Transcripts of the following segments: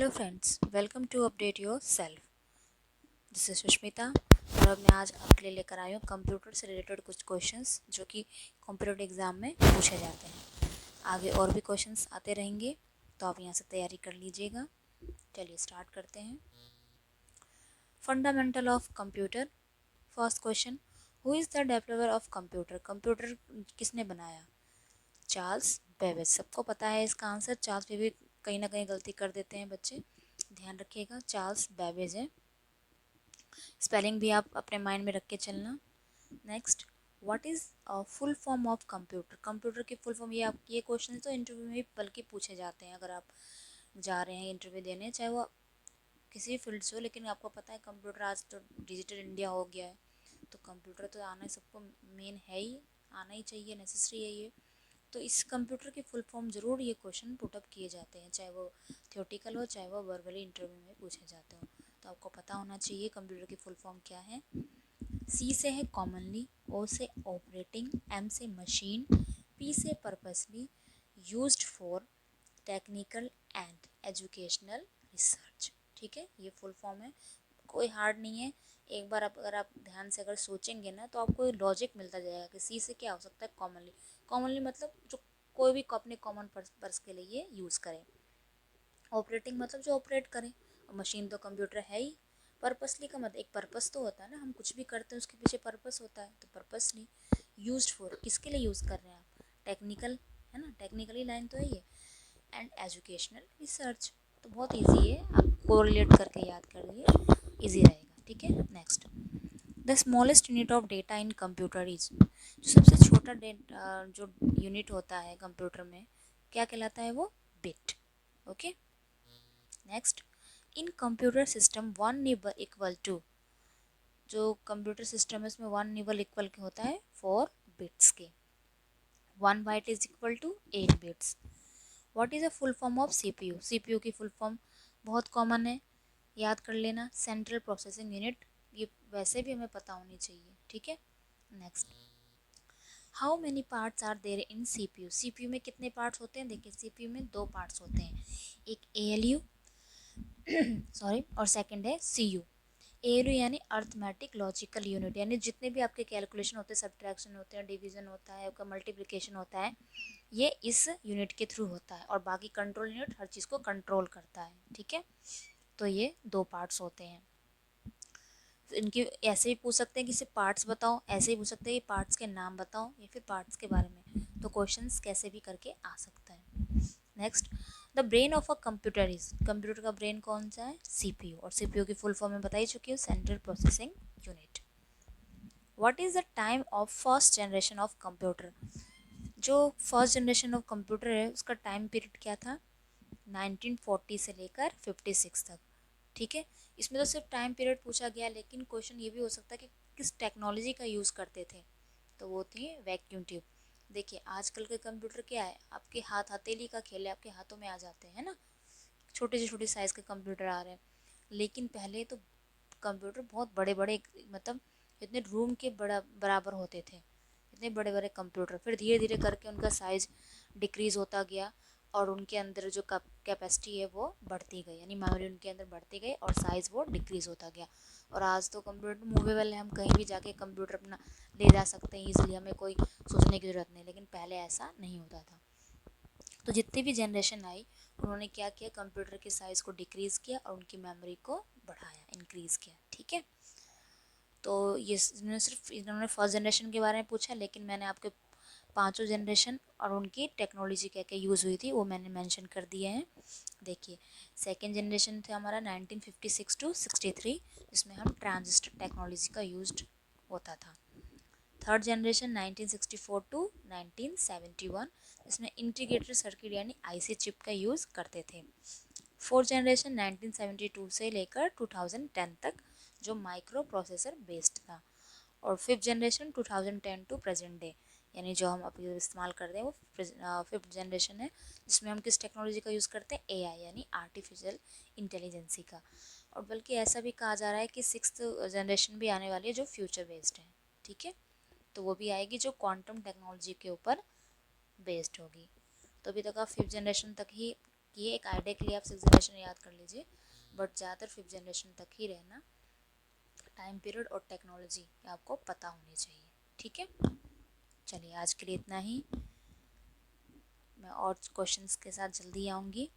Hello friends, welcome to update yourself. This is Sushmita. और अब मैं आज आपके लिए लेकर आई हूँ कंप्यूटर से रिलेटेड कुछ क्वेश्चंस जो कि कॉम्पिटिटिव एग्ज़ाम में पूछे जाते हैं। आगे और भी क्वेश्चंस आते रहेंगे, तो आप यहाँ से तैयारी कर लीजिएगा। चलिए स्टार्ट करते हैं। Fundamental of computer. First question, who is the developer of computer? Computer किसने बनाया? Charles Babbage. सबको पता है इसका आंसर। चार्ल्स बेबेज कहीं ना कहीं गलती कर देते हैं बच्चे, ध्यान रखिएगा। चार्ल्स बेबेज है। स्पेलिंग भी आप अपने माइंड में रख के चलना। Next, what is full form of computer? Computer की फुल फॉर्म, ये क्वेश्चन तो इंटरव्यू में भी बल्कि पूछे जाते हैं। अगर आप जा रहे हैं इंटरव्यू देने, चाहे वो किसी भी फील्ड से हो, लेकिन आपको पता है कंप्यूटर आज तो डिजिटल इंडिया हो गया है, तो कंप्यूटर तो आना सबको मेन है ही, आना ही चाहिए, नेसेसरी है ये। तो इस कंप्यूटर की फुल फॉर्म ज़रूर ये क्वेश्चन पुटअप किए जाते हैं, चाहे वो थियोटिकल हो, चाहे वो वर्बली इंटरव्यू में पूछे जाते हो। तो आपको पता होना चाहिए कंप्यूटर की फुल फॉर्म क्या है। सी से है कॉमनली, ओ से ऑपरेटिंग, एम से मशीन, पी से purposely, used for, technical and educational research. ठीक है, ये फुल फॉर्म है, कोई हार्ड नहीं है। एक बार अगर आप ध्यान से अगर सोचेंगे ना, तो आपको लॉजिक मिलता जाएगा कि सी से क्या हो सकता है। कॉमनली, कॉमनली मतलब जो कोई भी अपने कॉमन पर्पस के लिए यूज़ करे। ऑपरेटिंग मतलब जो ऑपरेट करे, और मशीन तो कंप्यूटर है ही। पर्पसली का मतलब एक पर्पस तो होता है ना, हम कुछ भी करते हैं उसके पीछे पर्पस होता है, तो पर्पसली। यूज्ड फॉर, किसके लिए यूज़ कर रहे हैं आप? टेक्निकल, है ना, टेक्निकली लाइन तो है ये। एंड एजुकेशनल रिसर्च, तो बहुत इजी है, आप कोरिलेट करके याद कर लिए, इजी रहेगा। ठीक है, next, the smallest unit of data in computer is, जो सबसे छोटा डेटा जो यूनिट होता है कंप्यूटर में, क्या कहलाता है वो? Bit. Okay, next, in computer system one nibble equal to, जो कंप्यूटर सिस्टम है उसमें वन निबल इक्वल होता है 4 बिट्स के। 1 byte is equal to 8 bits. What is a full form of CPU? CPU की फुल फॉर्म बहुत common है, याद कर लेना, सेंट्रल प्रोसेसिंग यूनिट। ये वैसे भी हमें पता होनी चाहिए। ठीक है, next, how many parts are there in CPU? CPU में कितने पार्ट्स होते हैं? देखिए, सीपीयू में 2 पार्ट्स होते हैं, एक एएलयू सॉरी, और सेकंड है सीयू। एएलयू यानी अर्थमेटिक लॉजिकल यूनिट, यानी जितने भी आपके कैलकुलेशन होते हैं, सब्ट्रैक्शन होते हैं, डिवीजन होता है, आपका मल्टीप्लिकेशन होता है, ये इस यूनिट के थ्रू होता है। और बाकी कंट्रोल यूनिट हर चीज़ को कंट्रोल करता है। ठीक है, तो ये 2 पार्ट्स होते हैं। इनके ऐसे भी पूछ सकते हैं कि सिर्फ पार्ट्स बताओ, ऐसे ही पूछ सकते हैं कि पार्ट्स के नाम बताओ, या फिर पार्ट्स के बारे में। तो क्वेश्चंस कैसे भी करके आ सकता है। Next, the brain of a computer is, computer का ब्रेन कौन सा है? सीपीयू। और सीपीयू की फुल फॉर्म में बता ही चुकी हूँ, central processing unit. What is the time of first generation of computer? जो फर्स्ट जनरेशन ऑफ कंप्यूटर है उसका टाइम पीरियड क्या था? 1940 से लेकर 56 तक। ठीक है, इसमें तो सिर्फ टाइम पीरियड पूछा गया, लेकिन क्वेश्चन ये भी हो सकता है कि किस टेक्नोलॉजी का यूज़ करते थे, तो वो थी वैक्यूम ट्यूब। देखिए, आजकल के कंप्यूटर क्या है, आपके हाथ हथेली का खेल है, आपके हाथों में आ जाते हैं ना, छोटे से छोटे साइज़ के कंप्यूटर आ रहे हैं। लेकिन पहले तो कंप्यूटर बहुत बड़े बड़े, मतलब इतने रूम के बराबर होते थे, इतने बड़े बड़े कंप्यूटर। फिर धीरे धीरे करके उनका साइज़ डिक्रीज़ होता गया, और उनके अंदर जो कैपेसिटी है वो बढ़ती गई, यानी मेमोरी उनके अंदर बढ़ती गई, और साइज़ वो डिक्रीज़ होता गया। और आज तो कंप्यूटर मूवेबल है, हम कहीं भी जाके कंप्यूटर अपना ले जा सकते हैं ईजिली, हमें कोई सोचने की ज़रूरत नहीं। लेकिन पहले ऐसा नहीं होता था। तो जितनी भी जनरेशन आई, उन्होंने क्या किया, कंप्यूटर के साइज़ को डिक्रीज़ किया और उनकी मेमोरी को बढ़ाया, इंक्रीज़ किया। ठीक है, तो ये इन्होंने फर्स्ट जनरेशन के बारे में पूछा, लेकिन मैंने आपके पांचों जनरेशन और उनकी टेक्नोलॉजी क्या क्या यूज़ हुई थी वो मैंने मेंशन कर दिए हैं। देखिए, सेकेंड जनरेशन था हमारा 1956 टू 63, जिसमें हम ट्रांजिस्टर टेक्नोलॉजी का यूज होता था। थर्ड जनरेशन 1964 टू 1971, जिसमें इंटीग्रेटेड सर्किट यानी आईसी चिप का यूज़ करते थे। फोर्थ जनरेशन 1972 से लेकर 2010 तक, जो माइक्रो प्रोसेसर बेस्ड था। और fifth generation 2010 to present day, यानी जो हम अभी इस्तेमाल कर रहे हैं वो फिफ्थ जनरेशन है, जिसमें हम किस टेक्नोलॉजी का यूज़ करते हैं? एआई, यानी आर्टिफिशियल इंटेलिजेंसी का। और बल्कि ऐसा भी कहा जा रहा है कि सिक्स्थ जनरेशन भी आने वाली है जो फ्यूचर बेस्ड है। ठीक है, तो वो भी आएगी जो क्वांटम टेक्नोलॉजी के ऊपर बेस्ड होगी। तो अभी तक आप फिफ्थ जनरेशन तक ही ये एक आइडिया के लिए आप 6th जनरेशन याद कर लीजिए, बट ज़्यादातर 5th जनरेशन तक ही रहना। टाइम पीरियड और टेक्नोलॉजी आपको पता होनी चाहिए। ठीक है, चलिए आज के लिए इतना ही। मैं और क्वेश्चंस के साथ जल्दी आऊँगी।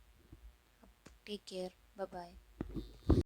Take care, bye bye.